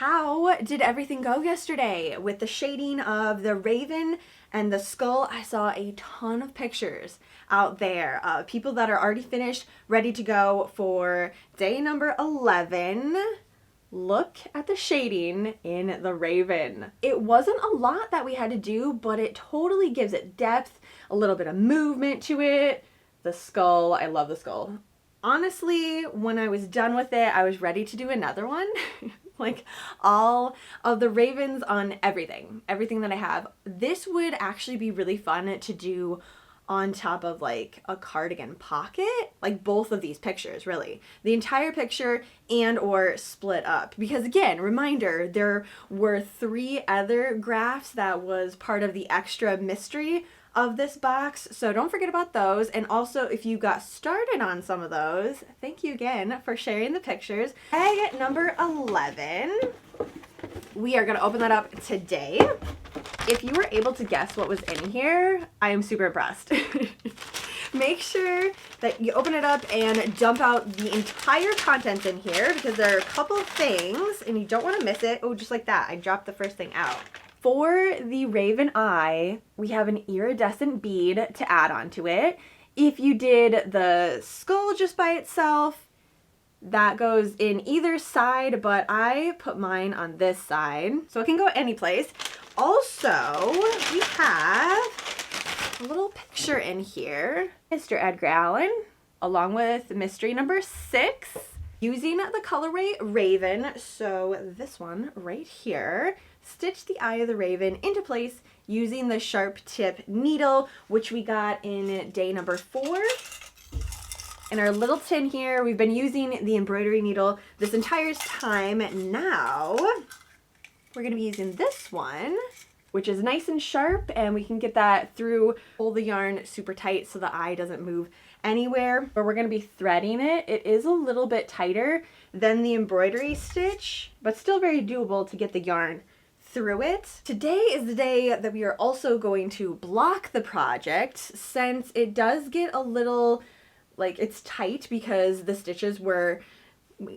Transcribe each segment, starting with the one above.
How did everything go yesterday with the shading of the raven and the skull? I saw a ton of pictures out there of people that are already finished, ready to go for day number 11. Look at the shading in the raven. It wasn't a lot that we had to do, but it totally gives it depth, a little bit of movement to it. The skull, I love the skull. Honestly, when I was done with it, I was ready to do another one. Like all of the ravens on everything that I have. This would actually be really fun to do on top of like a cardigan pocket, like both of these pictures, really. The entire picture and or split up. Because again, reminder, there were 3 other graphs that was part of the extra mystery of this box, so don't forget about those. And also, if you got started on some of those, thank you again for sharing the pictures. Bag number 11, we are gonna open that up today. If you were able to guess what was in here, I am super impressed. Make sure that you open it up and dump out the entire contents in here, because there are a couple of things and you don't want to miss it. Oh, just like that, I dropped the first thing out. For the raven eye, we have an iridescent bead to add onto it. If you did the skull just by itself, that goes in either side, but I put mine on this side, so it can go any place. Also, we have a little picture in here. Mr. Edgar Allan, along with mystery number 6, using the colorway Raven. So this one right here, stitch the eye of the raven into place using the sharp tip needle, which we got in day number 4. In our little tin here, we've been using the embroidery needle this entire time. Now we're going to be using this one, which is nice and sharp, and we can get that through, pull the yarn super tight so the eye doesn't move anywhere. But we're going to be threading it. It is a little bit tighter than the embroidery stitch, but still very doable to get the yarn through it. Today is the day that we are also going to block the project, since it does get a little, like, it's tight because the stitches were,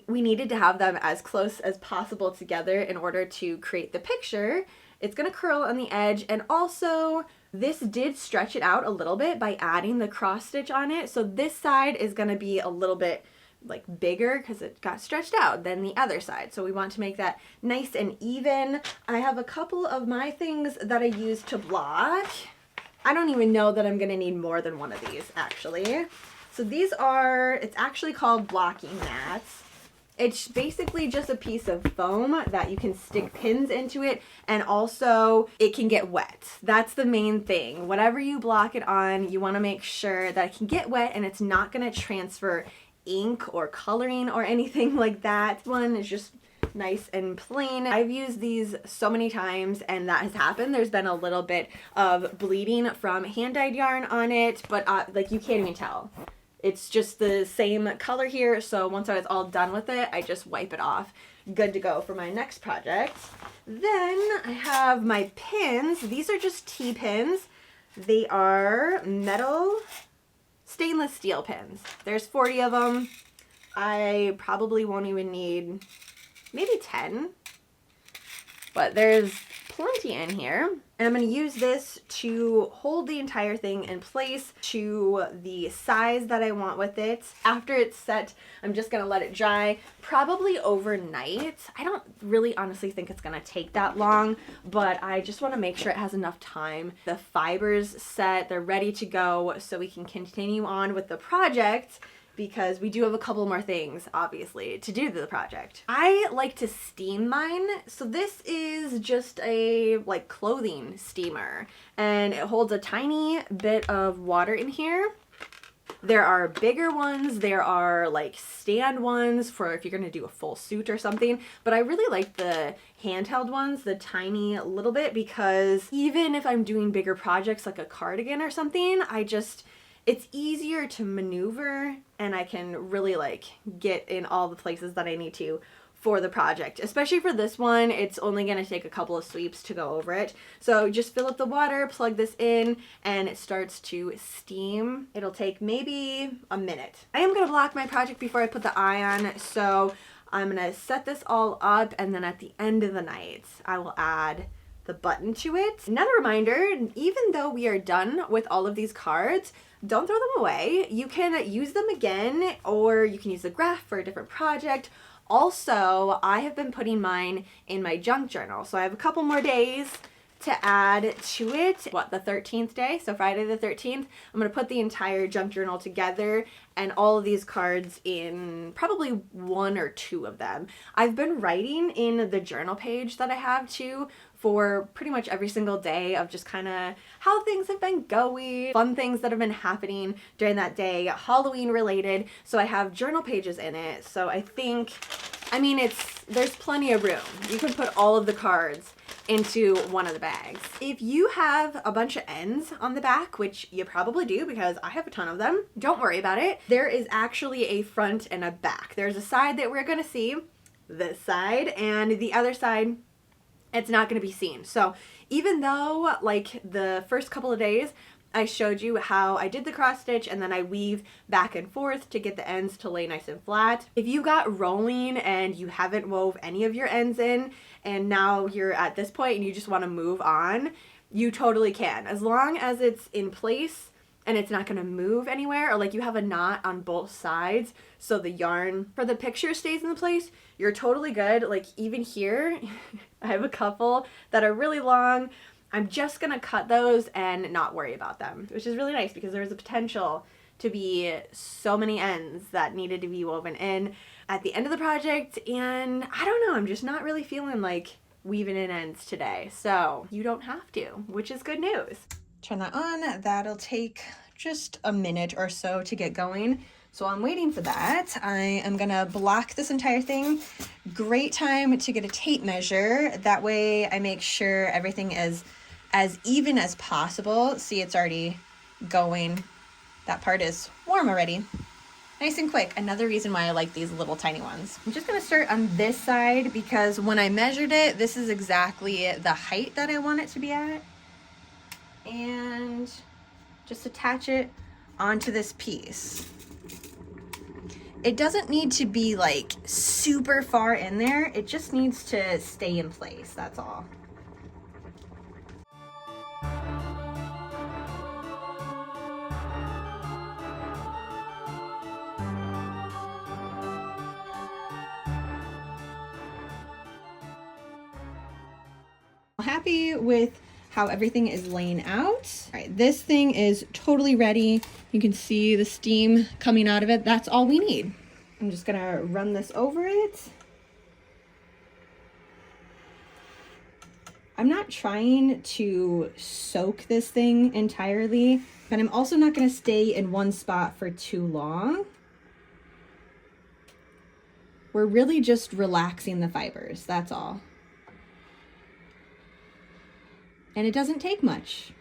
we needed to have them as close as possible together in order to create the picture. It's gonna curl on the edge, and also this did stretch it out a little bit by adding the cross stitch on it. So this side is gonna be a little bit like bigger because it got stretched out than the other side. So we want to make that nice and even. I have a couple of my things that I use to block. I don't even know that I'm gonna need more than one of these actually. So these are, it's actually called blocking mats. It's basically just a piece of foam that you can stick pins into it, and also it can get wet. That's the main thing. Whatever you block it on, you want to make sure that it can get wet and it's not going to transfer ink or coloring or anything like that. One is just nice and plain. I've used these so many times and that has happened. There's been a little bit of bleeding from hand-dyed yarn on it, but like you can't even tell. It's just the same color here, so once I was all done with it, I just wipe it off. Good to go for my next project. Then I have my pins. These are just T-pins. They are metal stainless steel pins. There's 40 of them. I probably won't even need maybe 10, but there's plenty in here. And I'm going to use this to hold the entire thing in place to the size that I want with it. After it's set, I'm just going to let it dry, probably overnight. I don't really honestly think it's going to take that long, but I just want to make sure it has enough time. The fibers set, they're ready to go, so we can continue on with the project, because we do have a couple more things, obviously, to do to the project. I like to steam mine. So this is just a like clothing steamer, and it holds a tiny bit of water in here. There are bigger ones, there are like stand ones for if you're gonna do a full suit or something, but I really like the handheld ones, the tiny little bit, because even if I'm doing bigger projects like a cardigan or something, it's easier to maneuver, and I can really like get in all the places that I need to for the project. Especially for this one, it's only gonna take a couple of sweeps to go over it. So just fill up the water, plug this in, and it starts to steam. It'll take maybe a minute. I am gonna block my project before I put the eye on, so I'm gonna set this all up, and then at the end of the night, I will add the button to it. Another reminder, even though we are done with all of these cards, don't throw them away. You can use them again, or you can use the graph for a different project. Also, I have been putting mine in my junk journal, so I have a couple more days to add to it. The 13th day, so Friday the 13th, I'm gonna put the entire junk journal together and all of these cards in probably one or two of them. I've been writing in the journal page that I have too for pretty much every single day of just kind of how things have been going, fun things that have been happening during that day, Halloween related. So I have journal pages in it. So I think, there's plenty of room. You can put all of the cards into one of the bags. If you have a bunch of ends on the back, which you probably do because I have a ton of them, don't worry about it. There is actually a front and a back. There's a side that we're gonna see, this side, and the other side, it's not gonna be seen. So even though like the first couple of days, I showed you how I did the cross stitch and then I weave back and forth to get the ends to lay nice and flat. If you got rolling and you haven't wove any of your ends in and now you're at this point and you just want to move on, you totally can. As long as it's in place and it's not going to move anywhere, or like you have a knot on both sides so the yarn for the picture stays in the place, you're totally good. Like even here, I have a couple that are really long. I'm just gonna cut those and not worry about them, which is really nice because there's a potential to be so many ends that needed to be woven in at the end of the project, and I don't know, I'm just not really feeling like weaving in ends today, so you don't have to, which is good news. Turn that on. That'll take just a minute or so to get going. So while I'm waiting for that, I am gonna block this entire thing. Great time to get a tape measure. That way I make sure everything is as even as possible. See, it's already going. That part is warm already. Nice and quick. Another reason why I like these little tiny ones. I'm just gonna start on this side because when I measured it, this is exactly the height that I want it to be at. And just attach it onto this piece. It doesn't need to be like super far in there. It just needs to stay in place, that's all. Happy with how everything is laying out. All right, this thing is totally ready. You can see the steam coming out of it. That's all we need. I'm just gonna run this over it. I'm not trying to soak this thing entirely, but I'm also not gonna stay in one spot for too long. We're really just relaxing the fibers, that's all. And it doesn't take much.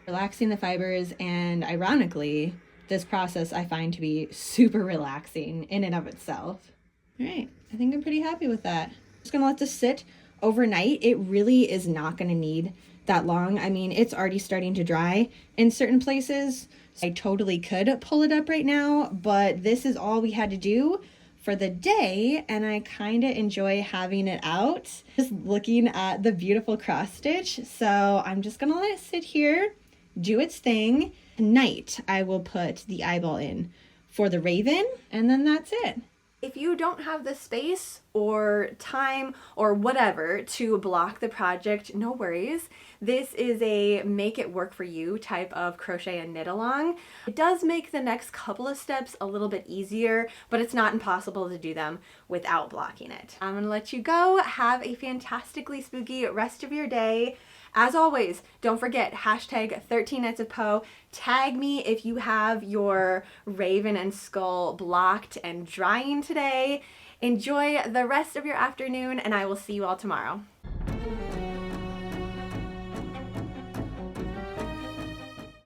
Relaxing the fibers, and ironically, this process I find to be super relaxing in and of itself. All right, I think I'm pretty happy with that. Just gonna let this sit overnight. It really is not gonna need that long. I mean, it's already starting to dry in certain places. I totally could pull it up right now, but this is all we had to do for the day, and I kind of enjoy having it out, just looking at the beautiful cross stitch. So I'm just gonna let it sit here, do its thing. Tonight, I will put the eyeball in for the raven, and then that's it. If you don't have the space or time or whatever to block the project, no worries. This is a make it work for you type of crochet and knit along. It does make the next couple of steps a little bit easier, but it's not impossible to do them without blocking it. I'm gonna let you go. Have a fantastically spooky rest of your day. As always, don't forget, hashtag 13 Nights of Poe. Tag me if you have your raven and skull blocked and drying today. Enjoy the rest of your afternoon, and I will see you all tomorrow.